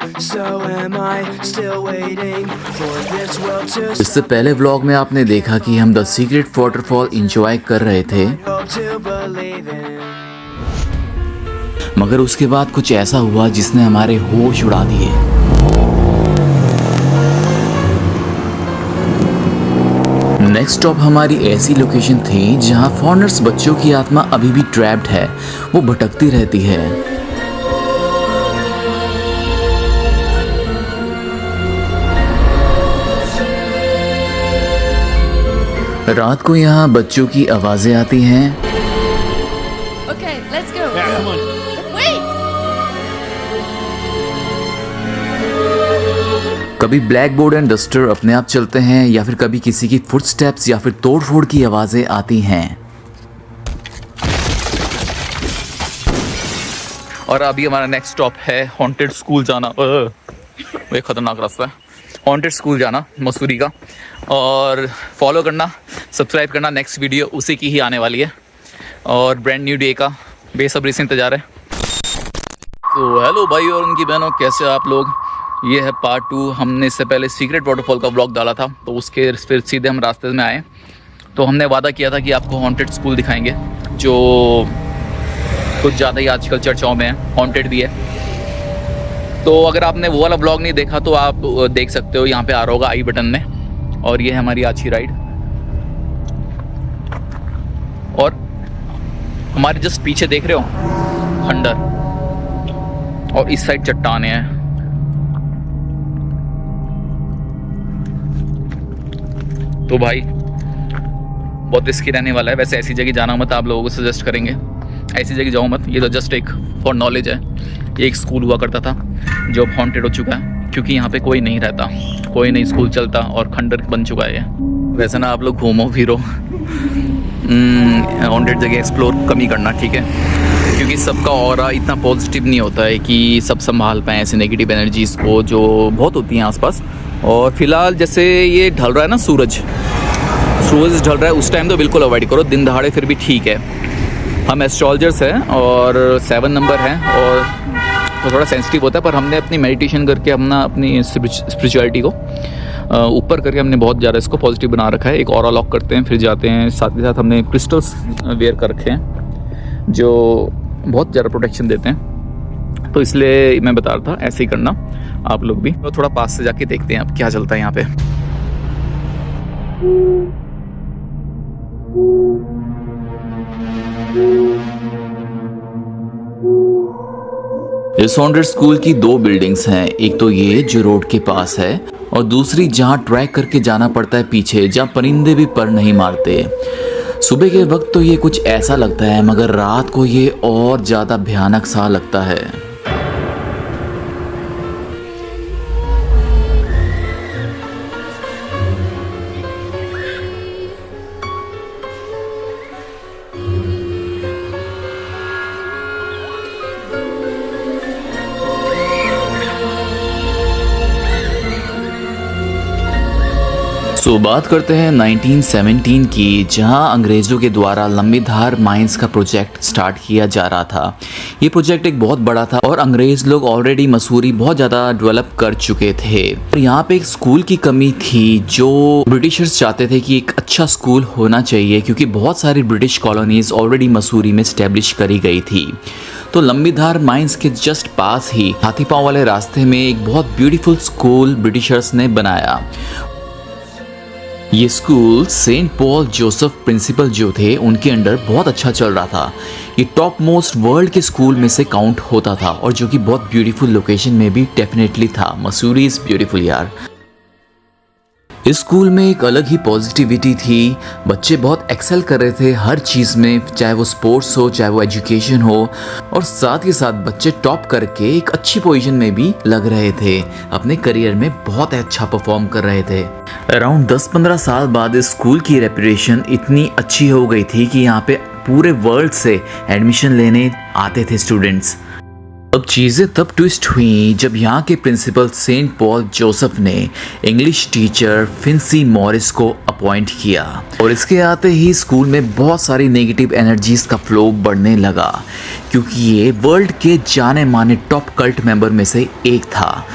So am I still waiting for this world to इससे पहले vlog में आपने देखा कि हम द सीक्रेट वाटरफॉल एंजॉय कर रहे थे, hope to believe in? मगर उसके बाद कुछ ऐसा हुआ जिसने हमारे होश उड़ा दिए। नेक्स्ट स्टॉप हमारी ऐसी लोकेशन थी जहां फॉरेनर्स बच्चों की आत्मा अभी भी ट्रैप्ड है, वो भटकती रहती है। रात को यहाँ बच्चों की आवाजें आती हैं। Okay, let's go. Yeah, come on. Wait! कभी ब्लैक बोर्ड एंड डस्टर अपने आप चलते हैं या फिर कभी किसी की फुटस्टेप्स या फिर तोड़फोड़ की आवाजें आती हैं। और अभी हमारा नेक्स्ट स्टॉप है हॉन्टेड स्कूल जाना। वो खतरनाक रास्ता है, हॉन्टेड स्कूल जाना मसूरी का। और फॉलो करना, सब्सक्राइब करना, नेक्स्ट वीडियो उसी की ही आने वाली है और ब्रांड न्यू डे का बेसब्री से इंतज़ार है। तो हेलो भाई और उनकी बहनों, कैसे आप लोग। ये है पार्ट 2। हमने इससे पहले सीक्रेट वाटरफॉल का व्लॉग डाला था, तो उसके फिर सीधे हम रास्ते में आए। तो हमने वादा किया था कि आपको हॉन्टेड स्कूल दिखाएंगे, जो कुछ ज़्यादा ही आजकल चर्चाओं में है, हॉन्टेड भी है। तो अगर आपने वो वाला व्लॉग नहीं देखा तो आप देख सकते हो, यहाँ पे आ रहा होगा आई बटन में। और ये है हमारी आज की राइड। और हमारे जस्ट पीछे देख रहे हो खंडर, और इस साइड चट्टाने हैं। तो भाई बहुत रिस्की रहने वाला है। वैसे ऐसी जगह जाना मत, आप लोगों को सजेस्ट करेंगे ऐसी जगह जाओ मत। ये तो जस्ट एक फॉर नॉलेज है। ये एक स्कूल हुआ करता था जो अब हॉन्टेड हो चुका है, क्योंकि यहाँ पे कोई नहीं रहता, कोई नहीं स्कूल चलता और खंडर बन चुका है ये। वैसे ना आप लोग घूमो फिरो, हॉन्टेड जगह एक्सप्लोर कम ही करना, ठीक है, क्योंकि सबका ऑरा इतना पॉजिटिव नहीं होता है कि सब संभाल पाएँ ऐसे नेगेटिव एनर्जीज़ को जो बहुत होती हैं आसपास। और फिलहाल जैसे ये ढल रहा है ना, सूरज ढल रहा है, उस टाइम तो बिल्कुल अवॉइड करो। दिन दहाड़े फिर भी ठीक है। हम एस्ट्रोलॉजर्स हैं और 7 नंबर हैं और तो थोड़ा सेंसिटिव होता है, पर हमने अपनी मेडिटेशन करके अपनी स्पिरिचुअलिटी को ऊपर करके हमने बहुत ज़्यादा इसको पॉजिटिव बना रखा है। एक ऑरा लॉक करते हैं, फिर जाते हैं। साथ के साथ हमने क्रिस्टल्स वेयर कर रखे हैं जो बहुत ज़्यादा प्रोटेक्शन देते हैं। तो इसलिए मैं बता रहा था ऐसे ही करना आप लोग भी। तो थोड़ा पास से जाके देखते हैं अब क्या चलता है यहाँ पे। इस हॉन्टेड स्कूल की 2 बिल्डिंग्स हैं। एक तो ये जो रोड के पास है, और दूसरी जहाँ ट्रैक करके जाना पड़ता है पीछे, जहाँ परिंदे भी पर नहीं मारते। सुबह के वक्त तो ये कुछ ऐसा लगता है, मगर रात को ये और ज़्यादा भयानक सा लगता है। तो बात करते हैं 1917 की, जहां अंग्रेज़ों के द्वारा लंबीधार माइंस का प्रोजेक्ट स्टार्ट किया जा रहा था। ये प्रोजेक्ट एक बहुत बड़ा था और अंग्रेज़ लोग ऑलरेडी मसूरी बहुत ज़्यादा डेवलप कर चुके थे। और यहाँ पे एक स्कूल की कमी थी जो ब्रिटिशर्स चाहते थे कि एक अच्छा स्कूल होना चाहिए, क्योंकि बहुत सारी ब्रिटिश कॉलोनीज़ ऑलरेडी मसूरी में स्टैब्लिश करी गई थी। तो लंबीधार माइंस के जस्ट पास ही हाथी पांव वाले रास्ते में एक बहुत ब्यूटीफुल स्कूल ब्रिटिशर्स ने बनाया। ये school Saint Paul Joseph principal जो थे उनके अंडर बहुत अच्छा चल रहा था। ये टॉप मोस्ट वर्ल्ड के स्कूल में से काउंट होता था, और जो कि बहुत ब्यूटीफुल लोकेशन में भी डेफिनेटली था। मसूरी इज ब्यूटीफुल यार। इस स्कूल में एक अलग ही पॉजिटिविटी थी। बच्चे बहुत एक्सेल कर रहे थे हर चीज़ में, चाहे वो स्पोर्ट्स हो, चाहे वो एजुकेशन हो, और साथ ही साथ बच्चे टॉप करके एक अच्छी पोजीशन में भी लग रहे थे। अपने करियर में बहुत अच्छा परफॉर्म कर रहे थे। अराउंड 10-15 साल बाद इस स्कूल की रेपुटेशन इतनी अच्छी हो गई थी कि यहाँ पे पूरे वर्ल्ड से एडमिशन लेने आते थे स्टूडेंट्स। अब चीज़ें तब ट्विस्ट हुई जब यहाँ के प्रिंसिपल सेंट पॉल जोसेफ ने इंग्लिश टीचर फिंसी मॉरिस को अपॉइंट किया, और इसके आते ही स्कूल में बहुत सारी नेगेटिव एनर्जीज का फ्लो बढ़ने लगा, क्योंकि ये वर्ल्ड के जाने माने टॉप कल्ट मेंबर में से एक था।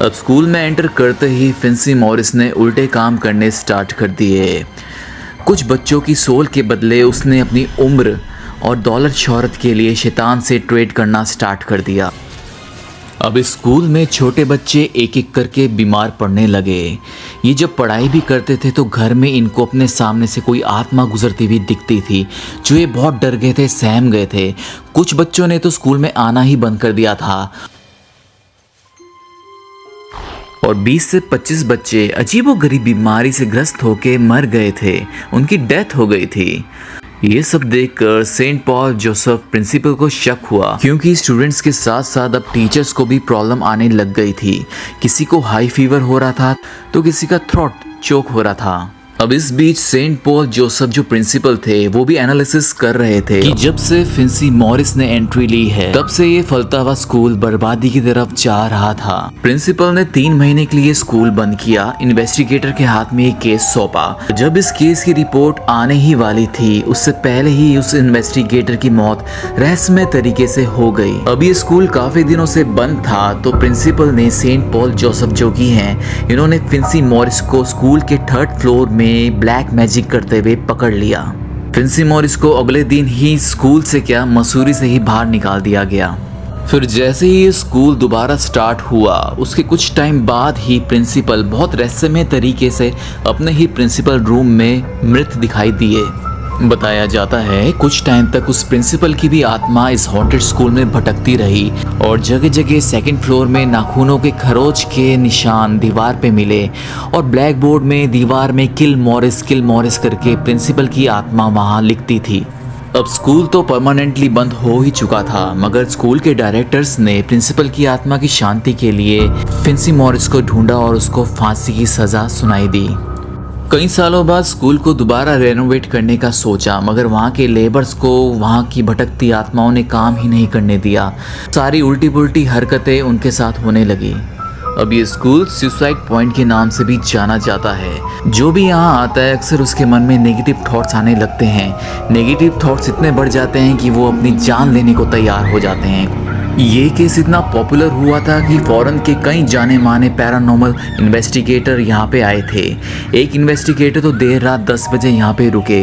अब स्कूल में एंटर करते ही फिंसी मॉरिस ने उल्टे काम करने स्टार्ट कर दिए। कुछ बच्चों की सोल के बदले उसने अपनी उम्र और दौलत शोहरत के लिए शैतान से ट्रेड करना स्टार्ट कर दिया। अब इस स्कूल में छोटे बच्चे एक एक करके बीमार पड़ने लगे। ये जब पढ़ाई भी करते थे तो घर में इनको अपने सामने से कोई आत्मा गुजरती हुई दिखती थी, जो ये बहुत डर गए थे, सहम गए थे। कुछ बच्चों ने तो स्कूल में आना ही बंद कर दिया था और 20 से 25 बच्चे अजीबोगरीब बीमारी से ग्रस्त होकर मर गए थे, उनकी डेथ हो गई थी। ये सब देखकर सेंट पॉल जोसेफ प्रिंसिपल को शक हुआ, क्योंकि स्टूडेंट्स के साथ साथ अब टीचर्स को भी प्रॉब्लम आने लग गई थी। किसी को हाई फीवर हो रहा था तो किसी का थ्रोट चोक हो रहा था। अब इस बीच सेंट पॉल जोसेफ जो प्रिंसिपल थे वो भी एनालिसिस कर रहे थे कि जब से फिंसी मॉरिस ने एंट्री ली है तब से ये फलता हुआ स्कूल बर्बादी की तरफ जा रहा था। प्रिंसिपल ने 3 महीने के लिए स्कूल बंद किया। इन्वेस्टिगेटर के हाथ में एक केस सौंपा। जब इस केस की रिपोर्ट आने ही वाली थी उससे पहले ही उस इन्वेस्टिगेटर की मौत रहस्यमय तरीके से हो गई। अब ये स्कूल काफी दिनों से बंद था तो प्रिंसिपल ने सेंट पॉल जोसेफ जो की हैं, इन्होंने फिंसी मॉरिस को स्कूल के 3rd फ्लोर में ब्लैक मैजिक करते हुए पकड़ लिया। फिंसी मॉरिस को अगले दिन ही स्कूल से क्या मसूरी से ही बाहर निकाल दिया गया। फिर जैसे ही स्कूल दोबारा स्टार्ट हुआ उसके कुछ टाइम बाद ही प्रिंसिपल बहुत रहस्यमय तरीके से अपने ही प्रिंसिपल रूम में मृत दिखाई दिए। बताया जाता है कुछ टाइम तक उस प्रिंसिपल की भी आत्मा इस हॉन्टेड स्कूल में भटकती रही और जगह जगह 2nd फ्लोर में नाखूनों के खरोच के निशान दीवार पे मिले और ब्लैक बोर्ड में दीवार में किल मॉरिस करके प्रिंसिपल की आत्मा वहाँ लिखती थी। अब स्कूल तो परमानेंटली बंद हो ही चुका था, मगर स्कूल के डायरेक्टर्स ने प्रिंसिपल की आत्मा की शांति के लिए फिंसी मॉरिस को ढूंढा और उसको फांसी की सजा सुनाई दी। कई सालों बाद स्कूल को दोबारा रेनोवेट करने का सोचा, मगर वहाँ के लेबर्स को वहाँ की भटकती आत्माओं ने काम ही नहीं करने दिया। सारी उल्टी पुल्टी हरकतें उनके साथ होने लगी। अब ये स्कूल सुसाइड पॉइंट के नाम से भी जाना जाता है। जो भी यहाँ आता है अक्सर उसके मन में नेगेटिव थॉट्स आने लगते हैं। नेगेटिव थॉट्स इतने बढ़ जाते हैं कि वो अपनी जान लेने को तैयार हो जाते हैं। ये केस इतना पॉपुलर हुआ था कि फॉरेन के कई जाने माने पैरानॉर्मल इन्वेस्टिगेटर यहाँ पे आए थे। एक इन्वेस्टिगेटर तो देर रात 10 बजे यहाँ पे रुके।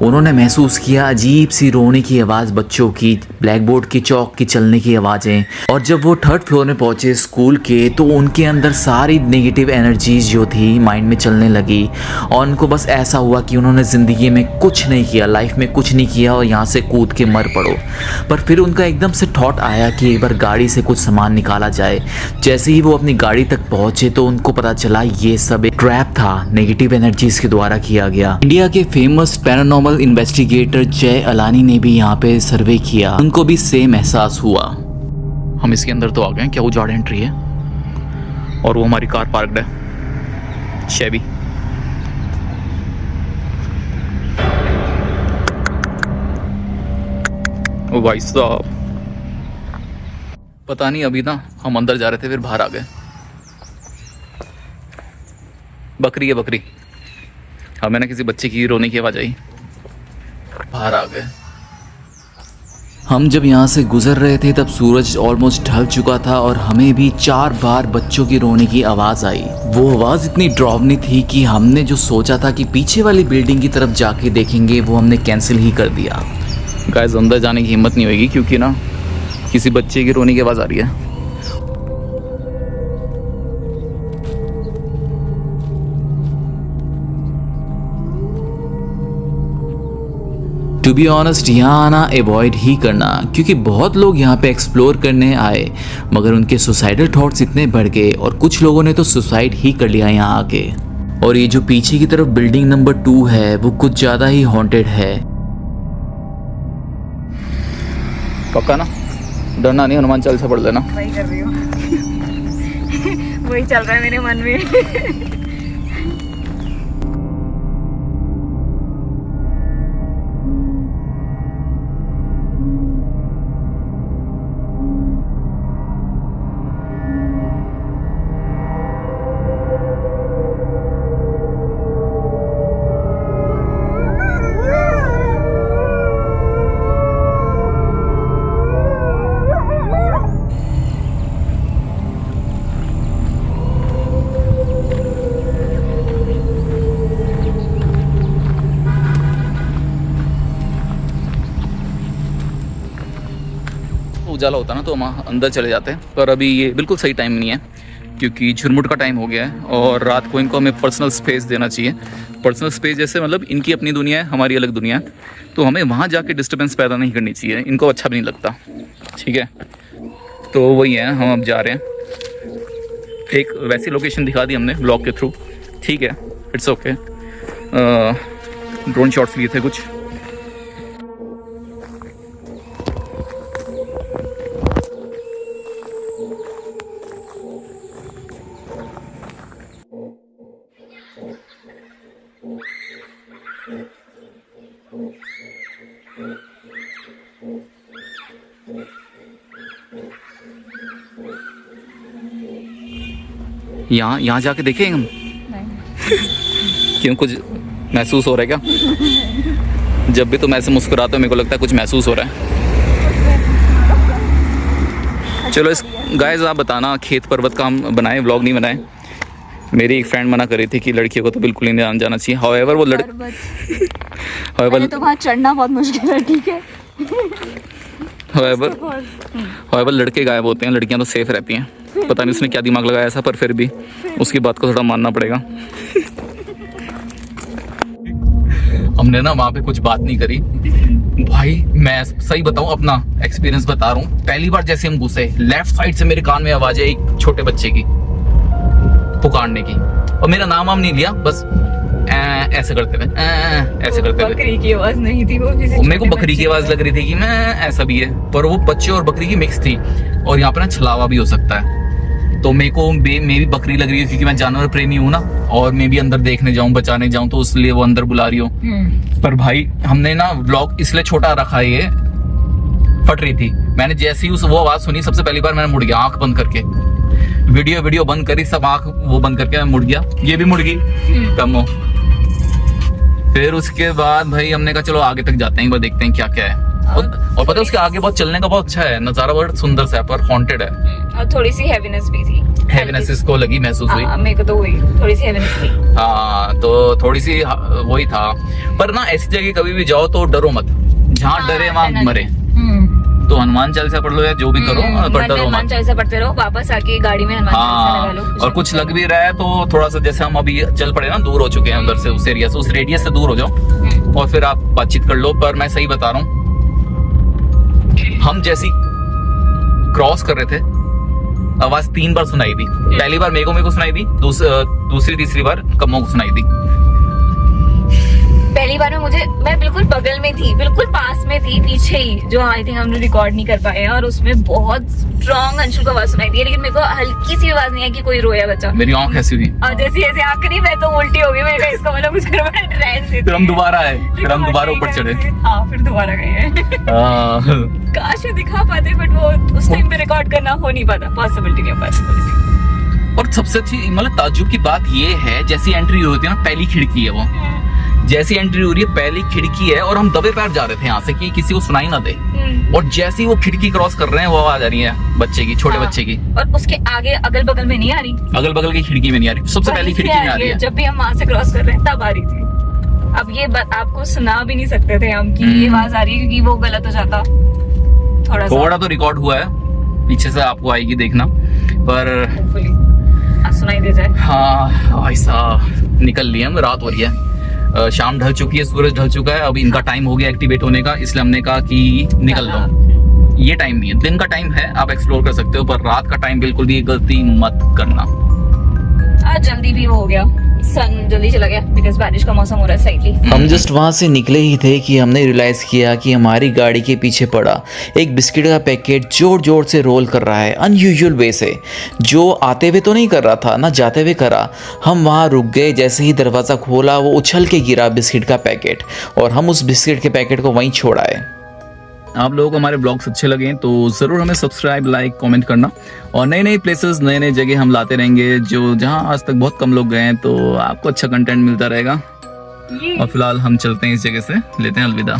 उन्होंने महसूस किया अजीब सी रोने की आवाज़ बच्चों की, ब्लैक बोर्ड की चौक की चलने की आवाज़ें। और जब वो 3rd फ्लोर में पहुँचे स्कूल के तो उनके अंदर सारी नेगेटिव एनर्जीज जो थी माइंड में चलने लगी और उनको बस ऐसा हुआ कि उन्होंने ज़िंदगी में कुछ नहीं किया, लाइफ में कुछ नहीं किया और यहाँ से कूद के मर पड़ो। पर फिर उनका एकदम से थॉट आया कि एक बार गाड़ी से कुछ सामान निकाला जाए। जैसे ही वो अपनी गाड़ी तक पहुंचे तो उनको पता चला ये सब एक ट्रैप था, नेगेटिव एनर्जीज के द्वारा किया गया। इंडिया के फेमस पैरानॉर्मल इन्वेस्टिगेटर जय अलानी ने भी यहाँ पे सर्वे किया, उनको भी सेम एहसास हुआ। हम इसके अंदर तो आ गए, क्या उजाड़ एंट्री है और वो हमारी कार पार्क्ड है शेबी। ओ भाई साहब, पता नहीं अभी ना हम अंदर जा रहे थे फिर बाहर आ गए। बकरी है बकरी। हमें ना किसी बच्चे की रोने की आवाज आई, बाहर आ गए। हम जब यहाँ से गुजर रहे थे तब सूरज ऑलमोस्ट ढल चुका था और हमें भी 4 बार बच्चों की रोने की आवाज़ आई। वो आवाज़ इतनी डरावनी थी कि हमने जो सोचा था कि पीछे वाली बिल्डिंग की तरफ जाके देखेंगे वो हमने कैंसिल ही कर दिया। गाइस अंदर जाने की हिम्मत नहीं होगी क्योंकि ना किसी बच्चे की रोने की आवाज़ आ रही है। टू बी ऑनेस्ट यहाँ आना अवॉइड ही करना, क्योंकि बहुत लोग यहाँ पे एक्सप्लोर करने आए मगर उनके सुसाइडल थॉट्स इतने बढ़ गए और कुछ लोगों ने तो सुसाइड ही कर लिया यहाँ आके। और ये जो पीछे की तरफ बिल्डिंग नंबर 2 है वो कुछ ज़्यादा ही हॉन्टेड है। पक्का ना, डरना नहीं, हनुमान चालीसा पढ़ लेना। वही कर रही हूँ वही चल रहा है मेरे मन में। उजाला होता ना तो हम अंदर चले जाते हैं, पर अभी ये बिल्कुल सही टाइम नहीं है क्योंकि झुरमुट का टाइम हो गया है और रात को इनको हमें पर्सनल स्पेस देना चाहिए। पर्सनल स्पेस जैसे मतलब इनकी अपनी दुनिया है, हमारी अलग दुनिया है, तो हमें वहाँ जाके डिस्टर्बेंस पैदा नहीं करनी चाहिए, इनको अच्छा भी नहीं लगता। ठीक है, तो वही है, हम अब जा रहे हैं। एक वैसी लोकेशन दिखा दी हमने ब्लॉग के थ्रू, ठीक है, इट्स ओके। ड्रोन शॉट्स लिए थे कुछ। यहाँ जाके देखें हम। क्यों, कुछ महसूस हो रहा है क्या? जब भी तुम ऐसे मुस्कुराते हो मेरे को लगता है कुछ महसूस हो रहा है। चलो इस गाइस आप बताना, खेत पर्वत का हम बनाएं व्लॉग नहीं बनाएं? मेरी एक फ्रेंड मना कर रही थी कि लड़कियों को तो बिल्कुल ही नहीं जाना चाहिए। हाउएवर वो पहले तो वहाँ चढ़ना बहुत मुश्किल है, ठीक है। हाउएवर लड़के गायब होते हैं, लड़कियां तो सेफ रहती हैं। पता नहीं उसने क्या दिमाग लगाया ऐसा, पर फिर भी उसकी बात को थोड़ा मानना पड़ेगा। हमने ना वहाँ पे कुछ बात नहीं करी भाई, मैं सही बताऊं अपना एक्सपीरियंस बता रहा हूँ। पहली बार जैसे हम घुसे, लेफ्ट साइड से मेरे कान में आवाज आई एक छोटे बच्चे की पुकारने की, और मेरा नाम वाम नहीं लिया, बस ऐसे करते थे, ऐसे करते थे। बकरी की आवाज नहीं थी वो, मेरे को बकरी की आवाज लग रही थी कि मैं ऐसा भी है, पर वो बच्चे और बकरी की मिक्स थी। और यहाँ पे ना छलावा भी हो सकता है, तो मेरे को मे भी बकरी लग रही है क्योंकि मैं जानवर प्रेमी हूँ ना, और मैं भी अंदर देखने जाऊँ, बचाने जाऊँ, तो इसलिए वो अंदर बुला रही हो। पर भाई हमने ना व्लॉग इसलिए छोटा रखा है, ये फट रही थी। मैंने जैसे ही वो आवाज सुनी, सबसे पहली बार मैंने मुड़ गया आंख बंद करके, वीडियो बंद करी, सब आंख वो बंद करके मैं मुड़ गया, ये भी मुड़ गई कम हो। फिर उसके बाद भाई हमने कहा चलो आगे तक जाते हैं, एक बार देखते हैं क्या क्या है। और पता है उसके आगे बहुत चलने का बहुत अच्छा है, नजारा बहुत सुंदर सा है, पर हॉन्टेड है। और थोड़ी सी हैवीनेस भी थी, हैवीनेस इसको लगी, महसूस हुई। मेरे को तो हुई, थोड़ी सी हैवीनेस थी। हाँ, तो थोड़ी सी वही था। पर ना ऐसी जगह कभी भी जाओ तो डरो मत, जहाँ डरे वहाँ मरे। तो हनुमान चालीसा पढ़ लो या जो भी करो, पर डरो मत। हनुमान चालीसा पढ़ते रहो, वापस आके गाड़ी में हनुमान चालीसा लगा लो। और कुछ लग भी रहा है तो थोड़ा सा, जैसे हम अभी चल पड़े ना, दूर हो चुके हैं उधर से, उस एरिया से, उस रेडियस से दूर हो जाओ और फिर आप बातचीत कर लो। पर मैं सही बता रहा हूँ, हम जैसी क्रॉस कर रहे थे, आवाज 3 बार सुनाई दी। पहली बार मेरे को सुनाई दी, दूसरी तीसरी बार कम्मों को सुनाई दी। पहली बार में मैं बिल्कुल बगल में थी, बिल्कुल पास में थी, पीछे ही, जो आई थिंक हमने रिकॉर्ड नहीं कर पाए, और उसमें बहुत स्ट्रॉन्ग अंशुल को आवाज सुनाई दी, लेकिन मेरे को हल्की सी आवाज नहीं है कि कोई रोया बच्चा। मेरी आंख ऐसी हुई, और जैसे ऐसे आंख करी, मैं तो उल्टी हो गई। मैंने कहा इसका मतलब कुछ करवा ड्रेस। फिर हम दोबारा आए, फिर हम दोबारा ऊपर चढ़े। हाँ, फिर दोबारा गए हैं। काश वो दिखा पाते, बट वो उस टाइम पे रिकॉर्ड करना हो नहीं पाता, पॉसिबिलिटी नहीं हो पाती। और सबसे अच्छी मतलब ताज्जुब की बात ये है, जैसी एंट्री होती है ना, पहली खिड़की है वो, जैसी एंट्री हो रही है पहली खिड़की है, और हम दबे पैर जा रहे थे यहाँ से कि किसी को सुनाई ना दे, और जैसे ही वो खिड़की क्रॉस कर रहे हैं, वो आवाज आ रही है बच्चे की, छोटे बच्चे की। और उसके आगे अगल बगल में नहीं आ रही, अगल बगल की खिड़की में नहीं आ रही, सबसे पहली खिड़की में आ रही है। जब भी हम वहां से क्रॉस कर रहे हैं तब आ रही थी। अब ये आपको सुना भी नहीं सकते थे हम कि ये आवाज आ रही है, क्योंकि वो गलत हो जाता। थोड़ा तो रिकॉर्ड हुआ है, पीछे से आपको आएगी देखना, पर सुनाई दे जाए। हाँ ऐसा निकल लिए हम, रात हो रही है, शाम ढल चुकी है, सूरज ढल चुका है, अब इनका टाइम हो गया एक्टिवेट होने का, इसलिए हमने कहा कि निकल लो। ये टाइम नहीं है, दिन का टाइम है, आप एक्सप्लोर कर सकते हो, पर रात का टाइम बिल्कुल भी गलती मत करना। आज जल्दी भी हो गया, सन जल्दी चला गया, बिकॉज़ बारिश का मौसम हो रहा है स्लाइटली। हम जस्ट वहाँ से निकले ही थे कि हमने रियलाइज़ किया कि हमारी गाड़ी के पीछे पड़ा एक बिस्किट का पैकेट जोर जोर से रोल कर रहा है, अनयूजुअल वे से, जो आते हुए तो नहीं कर रहा था ना जाते हुए करा। हम वहाँ रुक गए, जैसे ही दरवाज़ा खोला वो उछल के गिरा बिस्किट का पैकेट, और हम उस बिस्किट के पैकेट को वहीं छोड़ आए। आप लोगों को हमारे ब्लॉग्स अच्छे लगे तो ज़रूर हमें सब्सक्राइब, लाइक, कमेंट करना, और नई नई प्लेसेस, नए नए जगह हम लाते रहेंगे, जो जहां आज तक बहुत कम लोग गए हैं, तो आपको अच्छा कंटेंट मिलता रहेगा। और फिलहाल हम चलते हैं इस जगह से, लेते हैं अलविदा।